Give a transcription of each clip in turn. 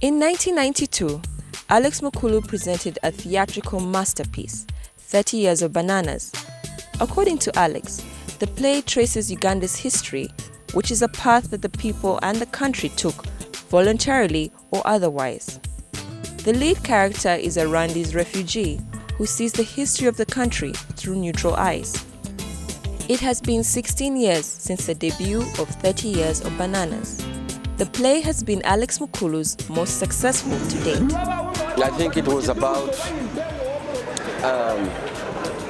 In 1992, Alex Mukulu presented a theatrical masterpiece, 30 Years of Bananas. According to Alex, the play traces Uganda's history, which is a path that the people and the country took, voluntarily or otherwise. The lead character is a Rwandese refugee who sees the history of the country through neutral eyes. It has been 16 years since the debut of 30 Years of Bananas. The play has been Alex Mukulu's most successful to date. I think it was about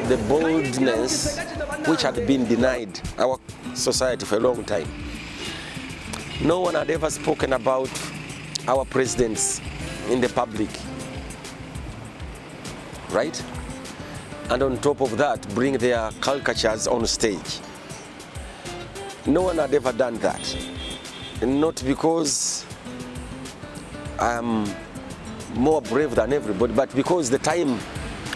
the boldness which had been denied our society for a long time. No one had ever spoken about our presidents in the public, right? And on top of that, bring their caricatures on stage. No one had ever done that. Not because I'm more brave than everybody, but because the time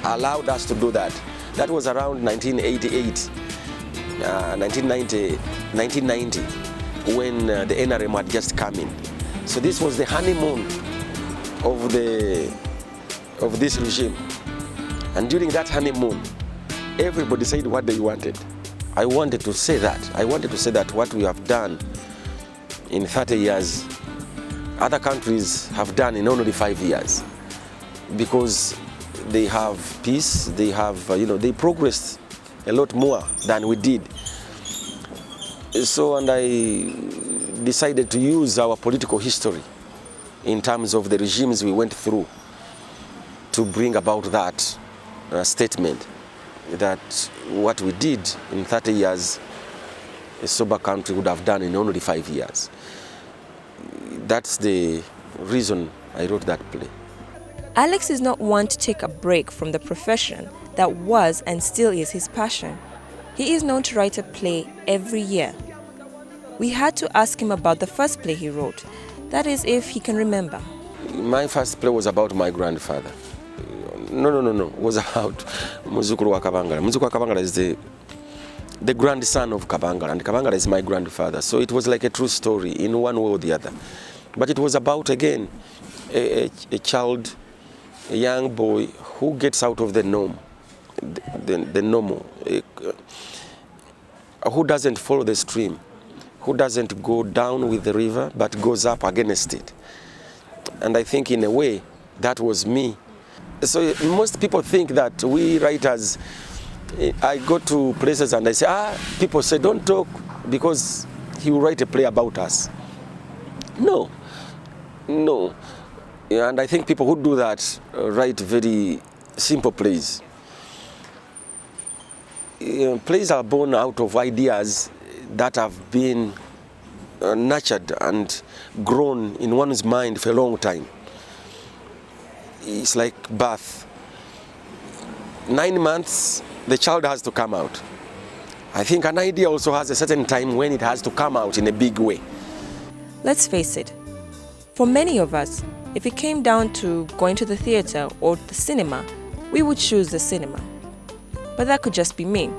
allowed us to do that. That was around 1988, 1990, when the NRM had just come in. So this was the honeymoon of this regime. And during that honeymoon, everybody said what they wanted. I wanted to say that. I wanted to say that what we have done in 30 years, other countries have done in only 5 years, because they have peace, they have, they progressed a lot more than we did. So, and I decided to use our political history in terms of the regimes we went through to bring about that statement that what we did in 30 years, a sober country would have done in only 5 years. That's the reason I wrote that play. Alex is not one to take a break from the profession that was and still is his passion. He is known to write a play every year. We had to ask him about the first play he wrote, that is, if he can remember. My first play was about my grandfather. No. It was about Mukulu wa Kabangala. Mukulu wa Kabangala is the grandson of Kabangala, and Kabangala is my grandfather. So it was like a true story in one way or the other. But it was about, again, a child, a young boy who gets out of the norm, the normal, who doesn't follow the stream, who doesn't go down with the river, but goes up against it. And I think in a way, that was me. So most people think that we writers, I go to places and I say, people say, don't talk because he will write a play about us. No. And I think people who do that write very simple plays. Plays are born out of ideas that have been nurtured and grown in one's mind for a long time. It's like birth. 9 months, the child has to come out. I think an idea also has a certain time when it has to come out in a big way. Let's face it, for many of us, if it came down to going to the theater or the cinema, we would choose the cinema. But that could just be me.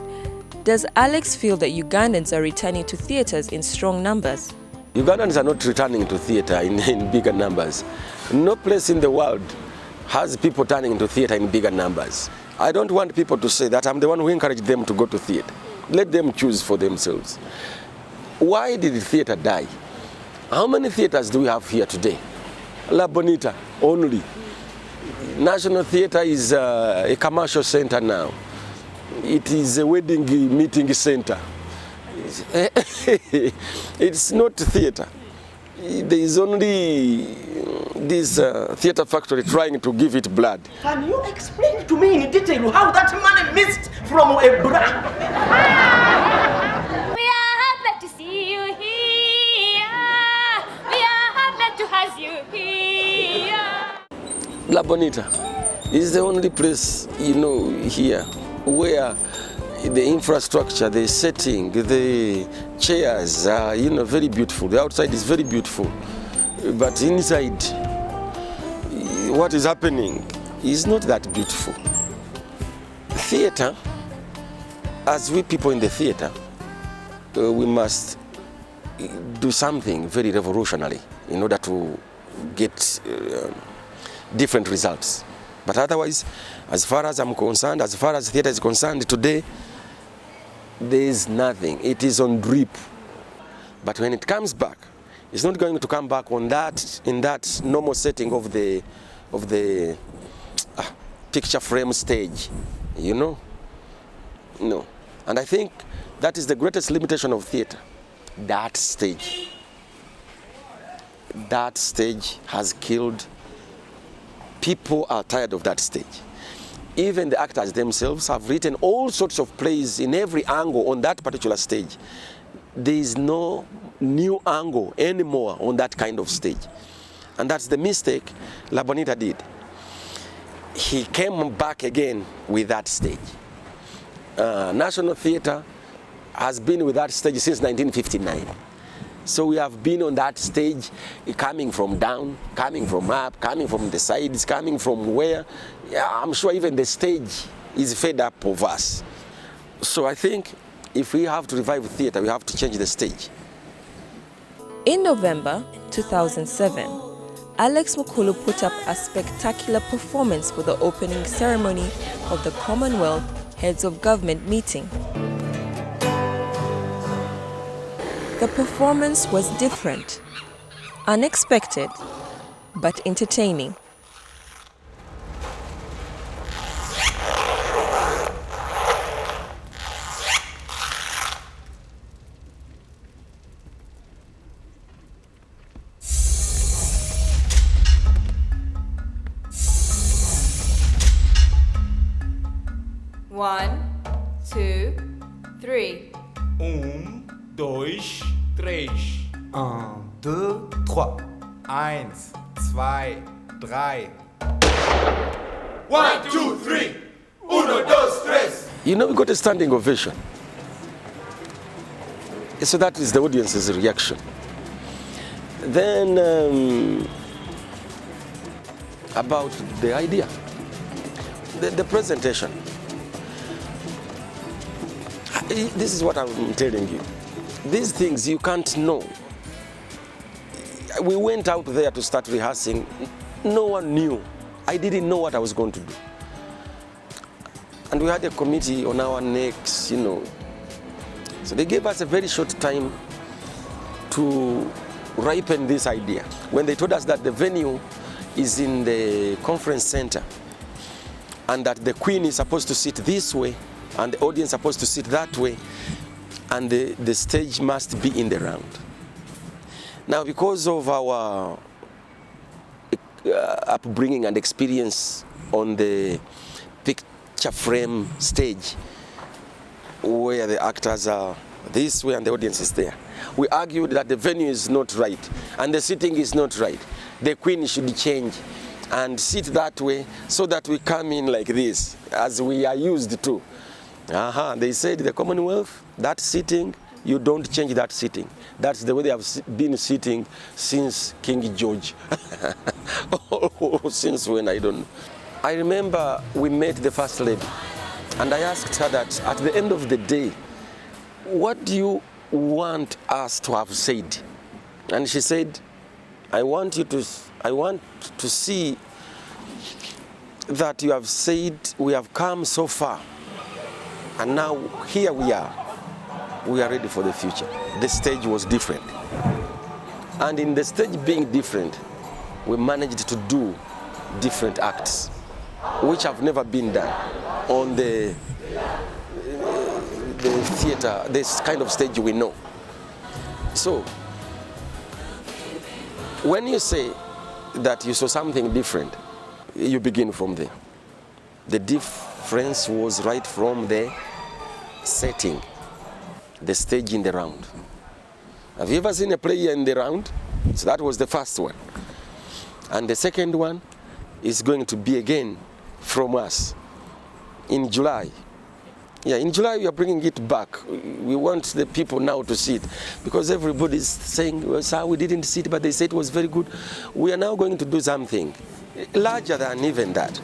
Does Alex feel that Ugandans are returning to theaters in strong numbers? Ugandans are not returning to theater in bigger numbers. No place in the world has people turning to theater in bigger numbers. I don't want people to say that I'm the one who encouraged them to go to theater. Let them choose for themselves. Why did the theater die? How many theaters do we have here today? La Bonita only. National Theatre is a commercial center now. It is a wedding meeting center. It's not theater. There is only this theater factory trying to give it blood. Can you explain to me in detail how that money missed from a brand? We are happy to see you here. We are happy to have you here. La Bonita is the only place, here where the infrastructure, the setting, the chairs are, very beautiful. The outside is very beautiful, but inside, what is happening is not that beautiful. Theater, as we people in the theater, we must do something very revolutionary in order to get different results. But otherwise, as far as I'm concerned, as far as theatre is concerned today, there is nothing. It is on drip. But when it comes back, it's not going to come back on that, in that normal setting of the picture frame stage, you know? No. And I think that is the greatest limitation of theatre, that stage. That stage has killed. People are tired of that stage. Even the actors themselves have written all sorts of plays in every angle on that particular stage. There is no new angle anymore on that kind of stage. And that's the mistake La Bonita did. He came back again with that stage. National Theatre has been with that stage since 1959. So we have been on that stage, coming from down, coming from up, coming from the sides, coming from where. Yeah, I'm sure even the stage is fed up of us. So I think if we have to revive theatre, we have to change the stage. In November 2007, Alex Mukulu put up a spectacular performance for the opening ceremony of the Commonwealth Heads of Government meeting. The performance was different, unexpected, but entertaining. One, two, three. Dois, três. 1, 2, 3. 1, 2, 3. 1, 2, 3. 1, 2, 3. You know, we got a standing ovation. So that is the audience's reaction. Then about the idea, the presentation. This is what I'm telling you. These things you can't know. We went out there to start rehearsing. No one knew. I didn't know what I was going to do. And we had a committee on our necks, you know. So they gave us a very short time to ripen this idea. When they told us that the venue is in the conference center and that the Queen is supposed to sit this way and the audience is supposed to sit that way, and the stage must be in the round. Now, because of our upbringing and experience on the picture frame stage, where the actors are this way and the audience is there, we argued that the venue is not right and the seating is not right. The Queen should change and sit that way so that we come in like this, as we are used to. They said the Commonwealth, that sitting, you don't change that sitting. That's the way they have been sitting since King George. Since when, I don't know. I remember we met the First Lady, and I asked her that at the end of the day, what do you want us to have said? And she said, I want to see that you have said we have come so far. And now here we are ready for the future. The stage was different. And in the stage being different, we managed to do different acts, which have never been done on the theater, this kind of stage we know. So, when you say that you saw something different, you begin from there. The difference was right from the setting, the stage in the round. Have you ever seen a play in the round? So that was the first one. And the second one is going to be again from us in July. Yeah, in July we are bringing it back. We want the people now to see it, because everybody is saying, well, sir, we didn't see it, but they said it was very good. We are now going to do something larger than even that.